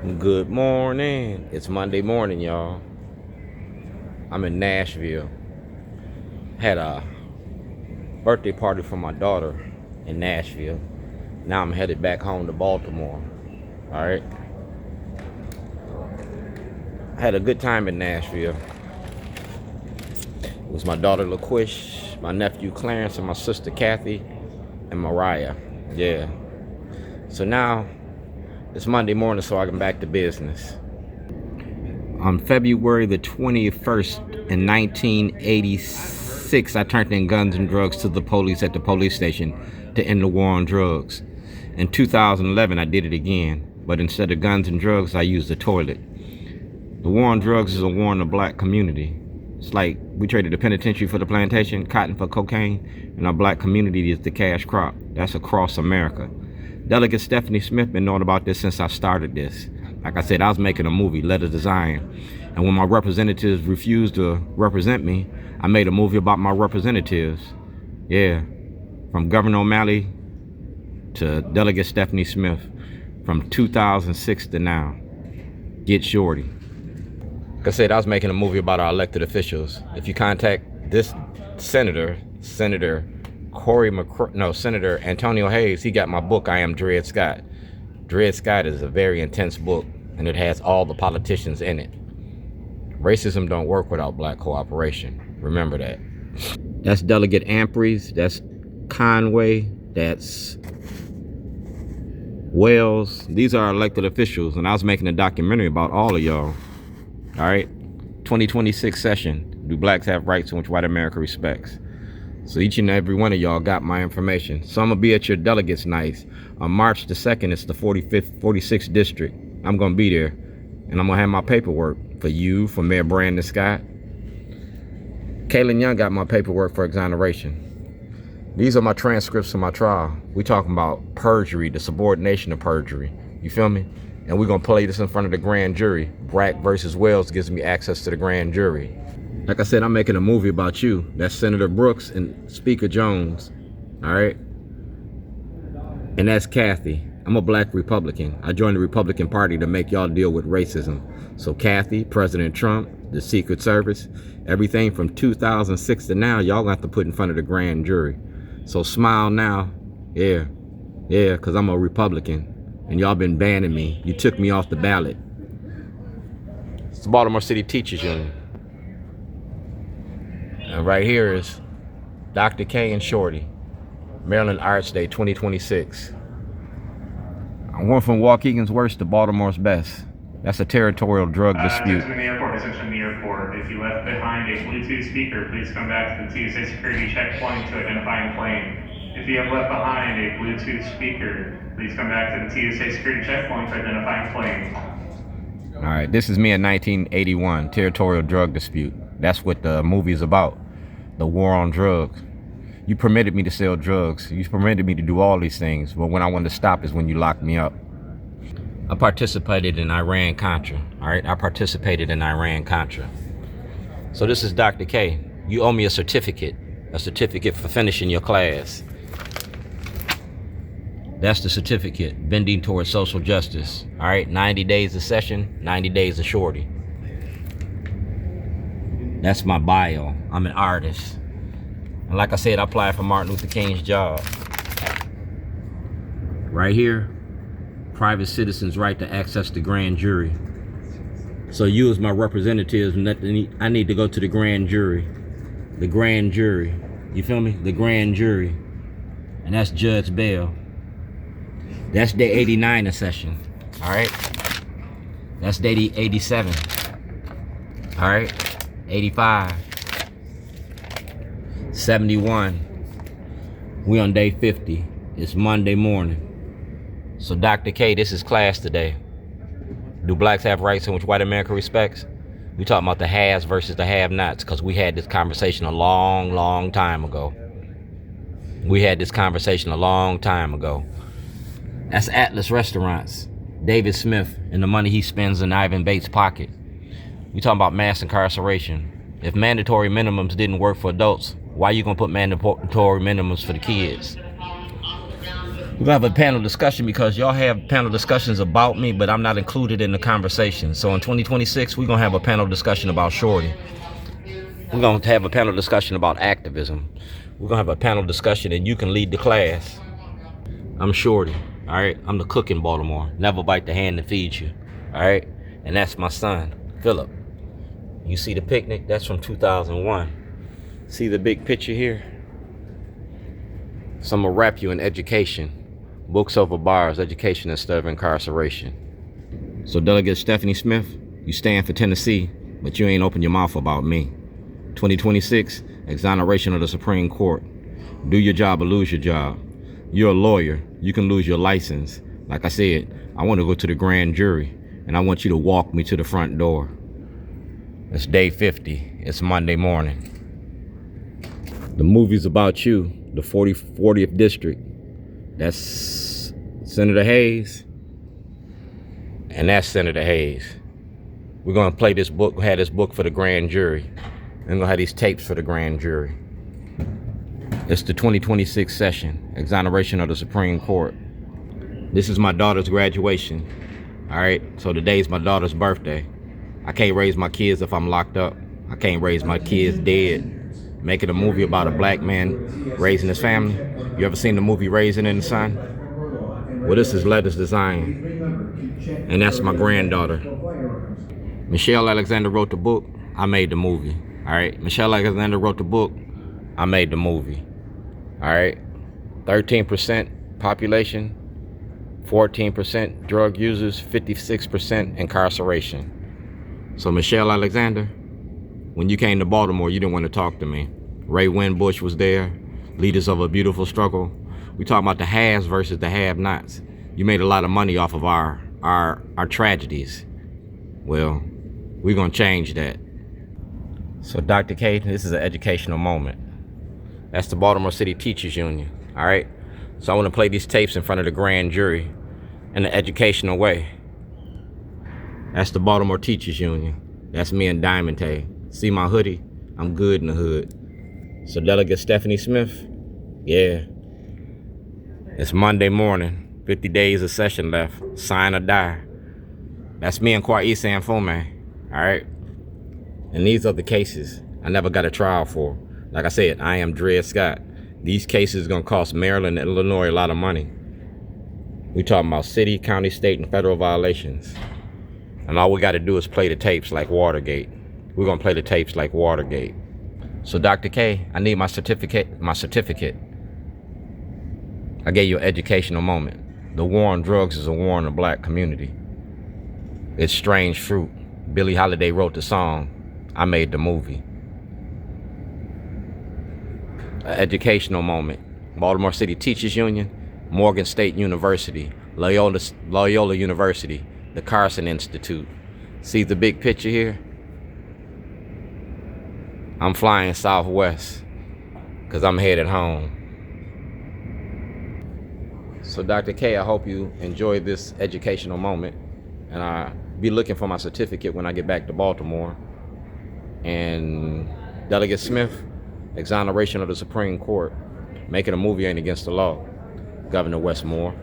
Good morning. It's Monday morning, y'all. I'm in Nashville. Had a birthday party for my daughter in Nashville. Now I'm headed back home to Baltimore. All right. I had a good time in Nashville. It was my daughter LaQuish, my nephew Clarence, and my sister Kathy and Mariah. Yeah. So now it's Monday morning, so I can back to business. On February the 21st in 1986, I turned in guns and drugs to the police at the police station to end the war on drugs. In 2011, I did it again, but instead of guns and drugs, I used the toilet. The war on drugs is a war on the black community. It's like we traded the penitentiary for the plantation, cotton for cocaine, and our black community is the cash crop. That's across America. Delegate Stephanie Smith been knowing about this since I started this. Like I said, I was making a movie, Letters to Zion. And when my representatives refused to represent me, I made a movie about my representatives. Yeah, from Governor O'Malley to Delegate Stephanie Smith, from 2006 to now. Get shorty. Like I said, I was making a movie about our elected officials. If you contact this Senator Senator Antonio Hayes, he got my book, I Am Dred Scott. Dred Scott is a very intense book, and it has all the politicians in it. Racism don't work without black cooperation. Remember that. That's Delegate Amprys, that's Conway, that's Wells. These are elected officials, and I was making a documentary about all of y'all. All right, 2026 session. Do blacks have rights in which white America respects? So each and every one of y'all got my information. So I'm gonna be at your delegates night on March the 2nd. It's the 46th district. I'm gonna be there, and I'm gonna have my paperwork for you, for Mayor Brandon Scott. Kaylin Young got my paperwork for exoneration. These are my transcripts of my trial. We talking about perjury, the subordination of perjury. You feel me? And we're gonna play this in front of the grand jury. Brack versus Wells gives me access to the grand jury. Like I said, I'm making a movie about you. That's Senator Brooks and Speaker Jones. All right? And that's Kathy. I'm a black Republican. I joined the Republican Party to make y'all deal with racism. So Kathy, President Trump, the Secret Service, everything from 2006 to now, y'all have to put in front of the grand jury. So smile now. Yeah, because I'm a Republican. And y'all been banning me. You took me off the ballot. It's the Baltimore City Teachers Union. And right here is Dr. K and Shorty, Maryland Arts Day 2026. I went from Waukegan's worst to Baltimore's best. That's a territorial drug dispute. Attention in the airport, attention in the airport. If you left behind a Bluetooth speaker, please come back to the TSA security checkpoint to identify and claim. If you have left behind a Bluetooth speaker, please come back to the TSA security checkpoint to identify and claim. All right, this is me in 1981, territorial drug dispute. That's what the movie is about, the war on drugs. You permitted me to sell drugs. You permitted me to do all these things, but when I wanted to stop is when you locked me up. I participated in Iran-Contra, all right? I participated in Iran-Contra. So this is Dr. K. You owe me a certificate for finishing your class. That's the certificate, bending towards social justice, all right? 90 days of session, 90 days of shorty. That's my bio. I'm an artist. And like I said, I applied for Martin Luther King's job. Right here, private citizens' right to access the grand jury. So you as my representatives, I need to go to the grand jury. The grand jury. You feel me? The grand jury. And that's Judge Bell. That's day 89 of session. All right? That's day 87. All right? 85. 71. We on day 50. It's Monday morning. So Dr. K, this is class today. Do blacks have rights in which white America respects? We talking about the haves versus the have-nots, because we had this conversation a long time ago. That's Atlas Restaurants. David Smith and the money he spends in Ivan Bates' pocket. We talking about mass incarceration. If mandatory minimums didn't work for adults, why you gonna put mandatory minimums for the kids? We're gonna have a panel discussion because y'all have panel discussions about me, but I'm not included in the conversation. So in 2026, we're gonna have a panel discussion about Shorty. We're gonna have a panel discussion about activism. We're gonna have a panel discussion and you can lead the class. I'm Shorty, all right? I'm the cook in Baltimore. Never bite the hand that feeds you, all right? And that's my son, Philip. You see the picnic? That's from 2001. See the big picture here? So I'm gonna wrap you in education. Books over bars, education instead of incarceration. So Delegate Stephanie Smith, you stand for Tennessee, but you ain't open your mouth about me. 2026, exoneration of the Supreme Court. Do your job or lose your job. You're a lawyer, you can lose your license. Like I said, I want to go to the grand jury, and I want you to walk me to the front door. It's day 50, it's Monday morning. The movie's about you, the 40th district. That's Senator Hayes, and that's Senator Hayes. We're gonna play this book, have this book for the grand jury. We're gonna have these tapes for the grand jury. It's the 2026 session, exoneration of the Supreme Court. This is my daughter's graduation. All right, so today's my daughter's birthday. I can't raise my kids if I'm locked up. I can't raise my kids dead. Making a movie about a black man raising his family. You ever seen the movie Raising in the Sun? Well, this is Letters Design. And that's my granddaughter. Michelle Alexander wrote the book. I made the movie. All right. Michelle Alexander wrote the book. I made the movie. All right. 13% population, 14% drug users, 56% incarceration. So Michelle Alexander, when you came to Baltimore, you didn't want to talk to me. Ray Winbush was there, leaders of a beautiful struggle. We talking about the haves versus the have-nots. You made a lot of money off of our tragedies. Well, we're gonna change that. So Dr. K, this is an educational moment. That's the Baltimore City Teachers Union, all right? So I wanna play these tapes in front of the grand jury in an educational way. That's the Baltimore Teachers Union. That's me and Diamond Tay. See my hoodie? I'm good in the hood. So Delegate Stephanie Smith, yeah. It's Monday morning, 50 days of session left, sign or die. That's me and Kwa'isa and Fome, all right? And these are the cases I never got a trial for. Like I said, I am Dred Scott. These cases gonna cost Maryland and Illinois a lot of money. We talking about city, county, state, and federal violations. And all we gotta do is play the tapes like Watergate. We're gonna play the tapes like Watergate. So Dr. K, I need my certificate. I gave you an educational moment. The war on drugs is a war on the black community. It's strange fruit. Billie Holiday wrote the song. I made the movie. An educational moment. Baltimore City Teachers Union, Morgan State University, Loyola University, the Karson Institute. See the big picture here? I'm flying southwest because I'm headed home. So Dr. K, I hope you enjoyed this educational moment, and I'll be looking for my certificate when I get back to Baltimore. And Delegate Smith, exoneration of the Supreme Court, making a movie ain't against the law. Governor Westmore.